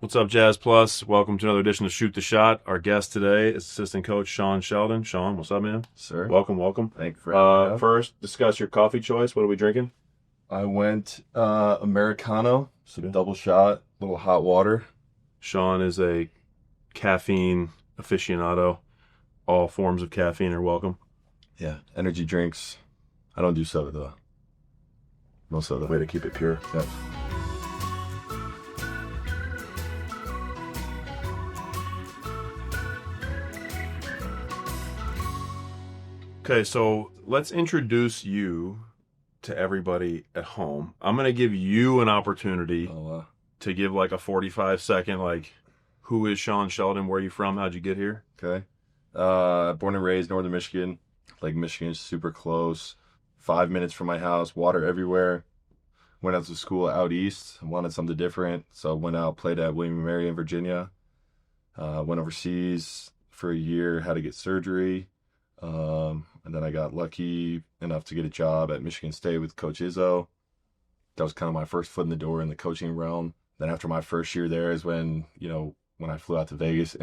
What's up, Jazz Plus? Welcome to another edition of Shoot the Shot. Our guest today is assistant coach Sean Sheldon. Sean, what's up, man? Sir. Welcome. Thank you for having me. First, discuss your coffee choice. What are we drinking? I went Americano, so Okay. double shot, little hot water. Sean is a caffeine aficionado. All forms of caffeine are welcome. Yeah, energy drinks. I don't do soda though. No soda. Way to keep it pure. Yeah. Okay, so let's introduce you to everybody at home. I'm going to give you an opportunity to give like a 45-second, like, who is Sean Sheldon? Where are you from? How'd you get here? Okay. Born and raised Northern Michigan. Lake Michigan is super close. 5 minutes from my house, water everywhere. Went out to school out east. Wanted something different, so went out, played at William & Mary in Virginia. Went overseas for a year, had to get surgery. And then I got lucky enough to get a job at Michigan State with Coach Izzo. That was kind of my first foot in the door in the coaching realm. Then after my first year there is when I flew out to Vegas,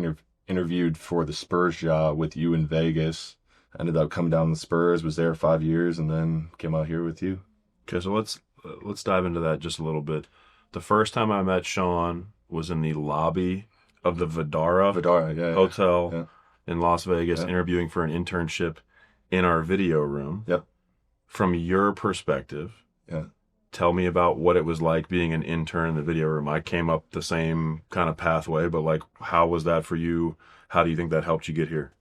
interviewed for the Spurs job with you in Vegas. Ended up coming down to the Spurs, was there 5 years, and then came out here with you. Okay, so let's dive into that just a little bit. The first time I met Sean was in the lobby of the Vidara Hotel in Las Vegas, interviewing for an internship in our video room. Yep. From your perspective, tell me about what it was like being an intern in the video room. I came up the same kind of pathway, but like, how was that for you? How do you think that helped you get here?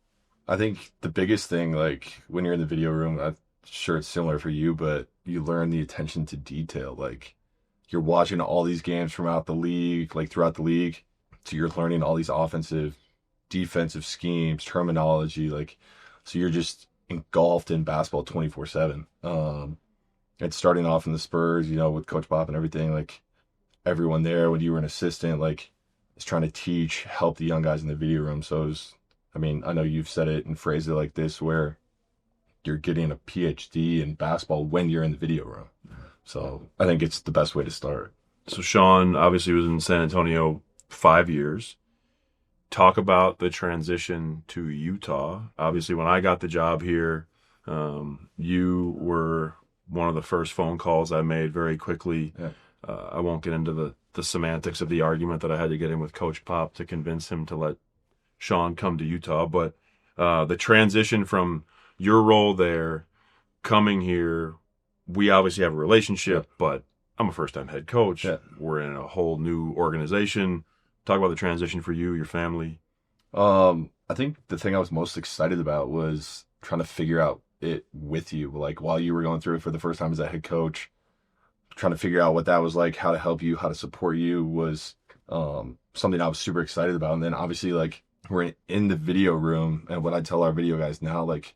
I think the biggest thing, like when you're in the video room, I'm sure it's similar for you, but you learn the attention to detail. Like you're watching all these games throughout the league, so you're learning all these offensive, defensive schemes, terminology, so you're just engulfed in basketball 24/7. And starting off in the Spurs, with Coach Pop and everything, like everyone there, when you were an assistant, like is trying to teach, help the young guys in the video room. So it was, I know you've said it and phrased it like this, where you're getting a PhD in basketball when you're in the video room. So I think it's the best way to start. So Sean obviously was in San Antonio 5 years. Talk about the transition to Utah. Obviously, when I got the job here, you were one of the first phone calls I made very quickly. Yeah. I won't get into the semantics of the argument that I had to get in with Coach Pop to convince him to let Sean come to Utah. But the transition from your role there, coming here, we obviously have a relationship, but I'm a first-time head coach. Yeah. We're in a whole new organization. Talk about the transition for you, your family. I think the thing I was most excited about was trying to figure out it with you. Like while you were going through it for the first time as a head coach, trying to figure out what that was like, how to help you, how to support you was something I was super excited about. And then obviously, like, we're in the video room, and what I tell our video guys now, like,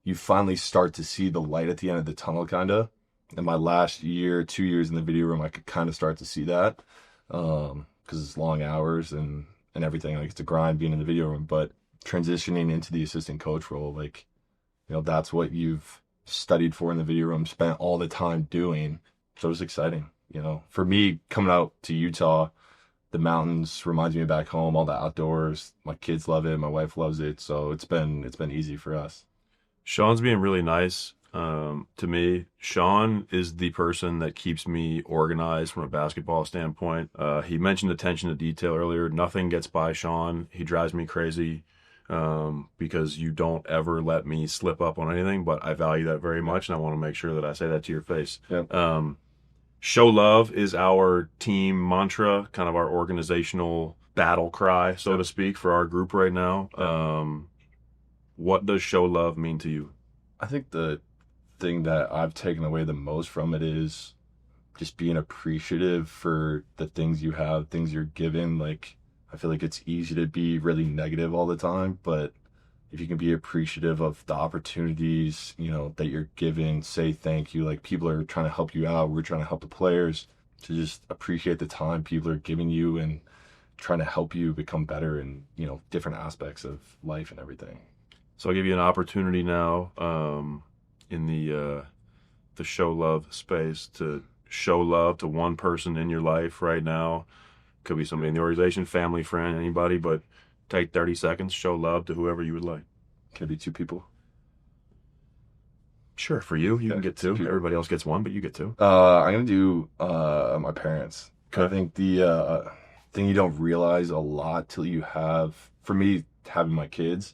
you finally start to see the light at the end of the tunnel, kind of. In my last 2 years in the video room, I could kind of start to see that. Because it's long hours and everything. Like, it's a grind being in the video room, but transitioning into the assistant coach role, like, that's what you've studied for in the video room, spent all the time doing. So it was exciting. For me, coming out to Utah, the mountains reminds me of back home, all the outdoors. My kids love it. My wife loves it. So it's been easy for us. Sean's being really nice to me. Sean is the person that keeps me organized from a basketball standpoint. He mentioned attention to detail earlier. Nothing gets by Sean. He drives me crazy because you don't ever let me slip up on anything, but I value that very much, and I want to make sure that I say that to your face. Yeah. Show love is our team mantra, kind of our organizational battle cry, so to speak, for our group right now. What does show love mean to you? I think the thing that I've taken away the most from it is just being appreciative for the things you have, things you're given. Like, I feel like it's easy to be really negative all the time, but if you can be appreciative of the opportunities, that you're given, say thank you. Like, people are trying to help you out. We're trying to help the players, to just appreciate the time people are giving you and trying to help you become better in, different aspects of life and everything. So I'll give you an opportunity now in the show love space to show love to one person in your life right now. Could be somebody in the organization, family, friend, anybody, but take 30 seconds, show love to whoever you would like. Can it be two people? Sure, for you, you Okay, can get two two. people. Everybody else gets one, but you get two. I'm gonna do my parents. I Okay. think the thing you don't realize a lot till you have, for me, having my kids,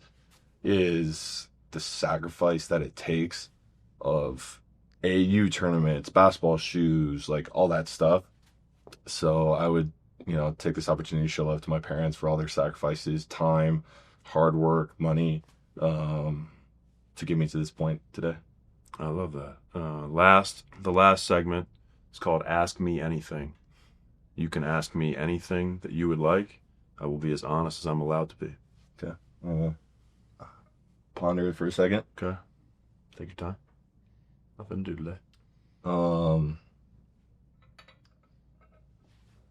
is the sacrifice that it takes of AU tournaments, basketball shoes, like all that stuff. So I would, take this opportunity to show love to my parents for all their sacrifices, time, hard work, money, to get me to this point today. I love that. The last segment is called Ask Me Anything. You can ask me anything that you would like. I will be as honest as I'm allowed to be. Okay. Ponder it for a second. Okay. Take your time. Nothing to do today.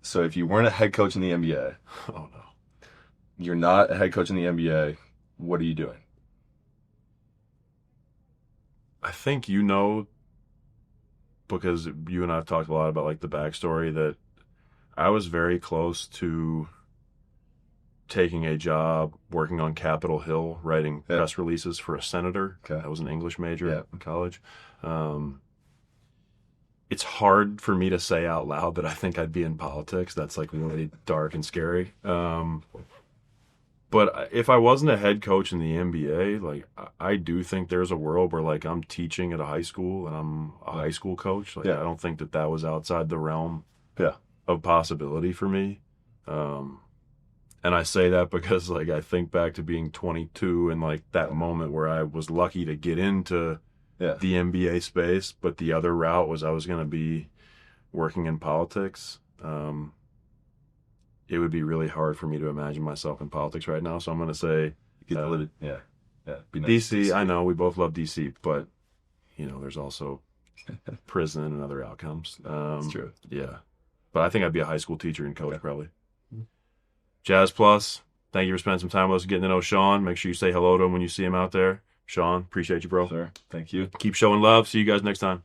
So if you weren't a head coach in the NBA, Oh, no. you're not a head coach in the NBA, what are you doing? I think because you and I have talked a lot about like the backstory, that I was very close to taking a job working on Capitol Hill, writing Yeah. press releases for a senator. Okay. I was an English major Yeah. in college. It's hard for me to say out loud that I think I'd be in politics. That's like really dark and scary. But if I wasn't a head coach in the NBA, like I do think there's a world where like I'm teaching at a high school and I'm a high school coach. Like Yeah. I don't think that was outside the realm Yeah. of possibility for me. And I say that because like I think back to being 22 and like that moment where I was lucky to get into Yeah. the NBA space, but the other route was I was going to be working in politics. It would be really hard for me to imagine myself in politics right now. So I'm going to say You get to live it. Yeah. Yeah. Be nice. DC. I know we both love DC, but there's also prison and other outcomes. That's true. Yeah, but I think I'd be a high school teacher and coach probably. Jazz Plus, thank you for spending some time with us getting to know Sean. Make sure you say hello to him when you see him out there. Sean, appreciate you, bro. Sir. Thank you. Keep showing love. See you guys next time.